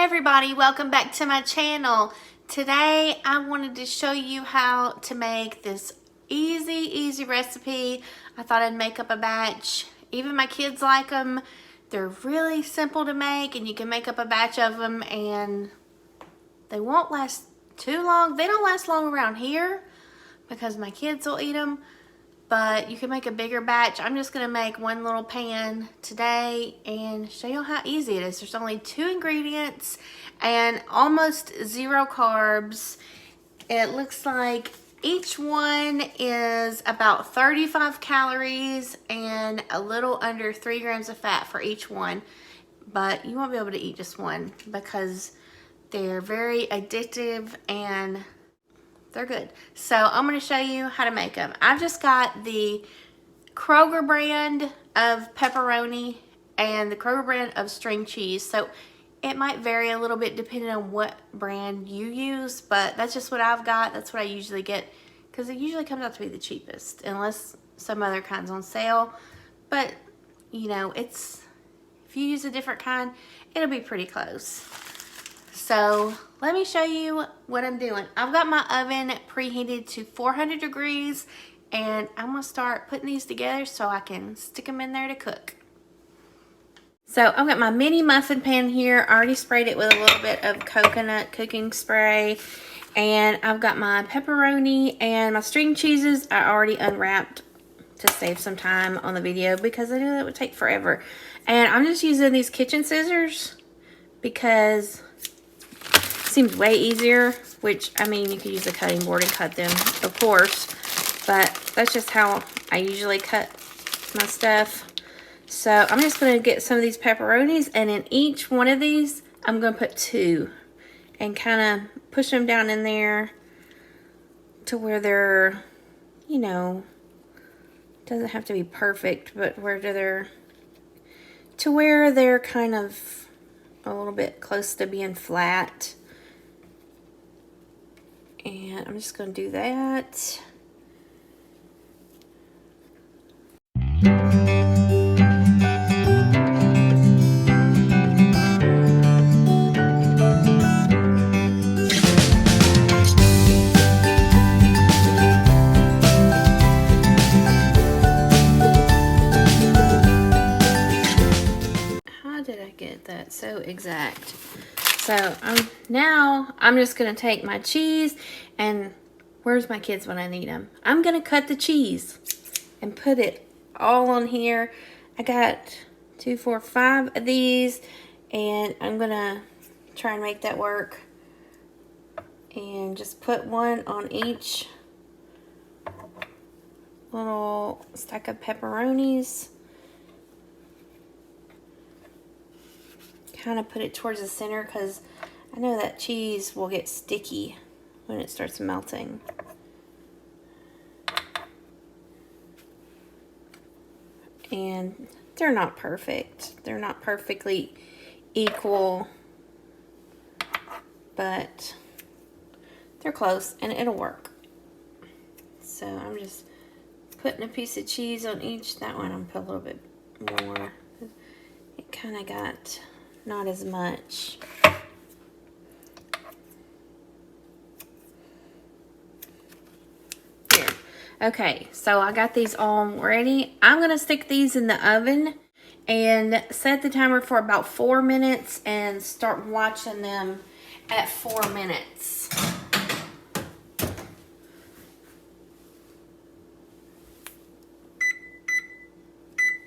everybody, welcome back to my channel. Today I wanted to show you how to make this easy recipe. I thought I'd make up a batch. Even my kids like them. They're really simple to make and you can make up a batch of them and they won't last too long. They don't last long around here because my kids will eat them. But you can make a bigger batch. I'm just gonna make one little pan today and show you how easy it is. There's only 2 ingredients and almost 0 carbs. It looks like each one is about 35 calories and a little under 3 grams of fat for each one. But you won't be able to eat just one because they're very addictive and they're good. So I'm going to show you how to make them. I've just got the Kroger brand of pepperoni and the Kroger brand of string cheese. So it might vary a little bit depending on what brand you use, but that's just what I've got. That's what I usually get because it usually comes out to be the cheapest unless some other kind's on sale. But you know, if you use a different kind, it'll be pretty close. So let me show you what I'm doing. I've got my oven preheated to 400 degrees and I'm gonna start putting these together so I can stick them in there to cook. So I've got my mini muffin pan here. I already sprayed it with a little bit of coconut cooking spray. And I've got my pepperoni and my string cheeses I already unwrapped to save some time on the video because I knew that would take forever. And I'm just using these kitchen scissors because seems way easier, which I mean you could use a cutting board and cut them, of course, but that's just how I usually cut my stuff. So I'm just going to get some of these pepperonis and in each one of these I'm going to put 2 and kind of push them down in there to where they're, you know, doesn't have to be perfect, but where they're kind of a little bit close to being flat. And I'm just going to do that. How did I get that so exact? So now I'm just going to take my cheese and where's my kids when I need them? I'm going to cut the cheese and put it all on here. I got 2, 4, 5 of these and I'm going to try and make that work. And just put one on each little stack of pepperonis. Kind of put it towards the center because I know that cheese will get sticky when it starts melting. And they're not perfect. They're not perfectly equal, but they're close and it'll work. So I'm just putting a piece of cheese on each. That one I'm gonna put a little bit more. It kind of got not as much. Here. Okay, so I got these all ready. I'm gonna stick these in the oven and set the timer for about 4 minutes and start watching them at 4 minutes.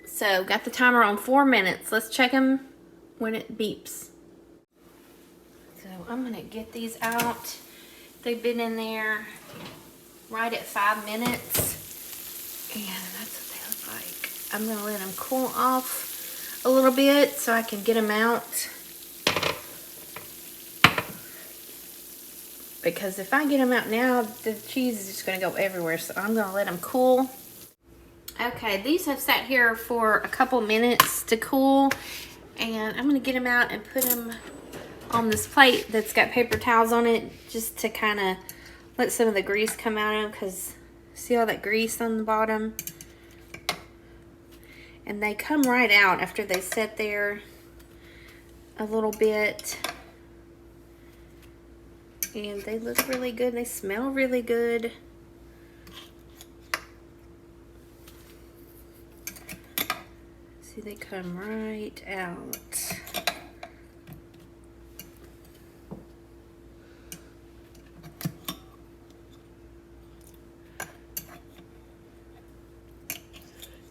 So got the timer on 4 minutes. Let's check them when it beeps. So I'm gonna get these out. They've been in there right at 5 minutes and that's what they look like. I'm gonna let them cool off a little bit so I can get them out, because if I get them out now the cheese is just gonna go everywhere, so I'm gonna let them cool. Okay, these have sat here for a couple minutes to cool. And I'm gonna get them out and put them on this plate that's got paper towels on it just to kind of let some of the grease come out of them, because see all that grease on the bottom? And they come right out after they sit there a little bit. And they look really good. They smell really good. See, they come right out.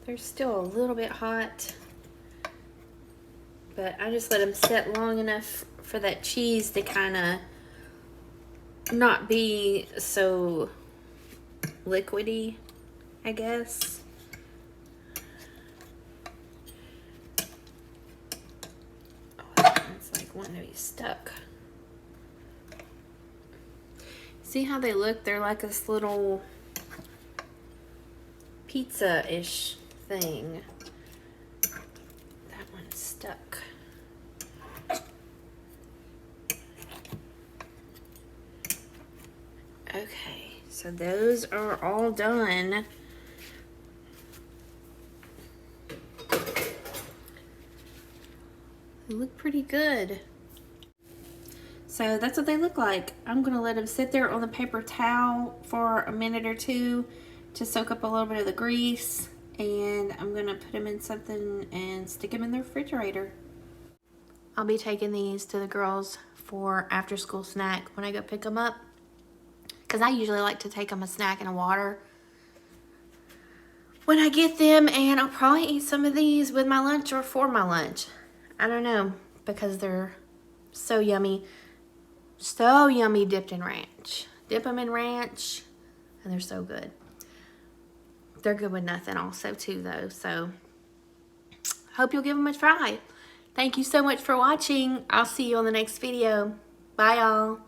They're still a little bit hot, but I just let them set long enough for that cheese to kind of not be so liquidy, I guess. Oh, it's like wanting to be stuck. See how they look? They're like this little pizza-ish thing. That one's stuck. Okay, so those are all done. They look pretty good. So that's what they look like. I'm gonna let them sit there on the paper towel for a minute or two to soak up a little bit of the grease, and I'm gonna put them in something and stick them in the refrigerator. I'll be taking these to the girls for after school snack when I go pick them up, because I usually like to take them a snack and a water when I get them, and I'll probably eat some of these with my lunch or for my lunch. I don't know, because they're so yummy. So yummy dipped in ranch. Dip them in ranch and they're so good. They're good with nothing also too though. So hope you'll give them a try. Thank you so much for watching. I'll see you on the next video. Bye y'all.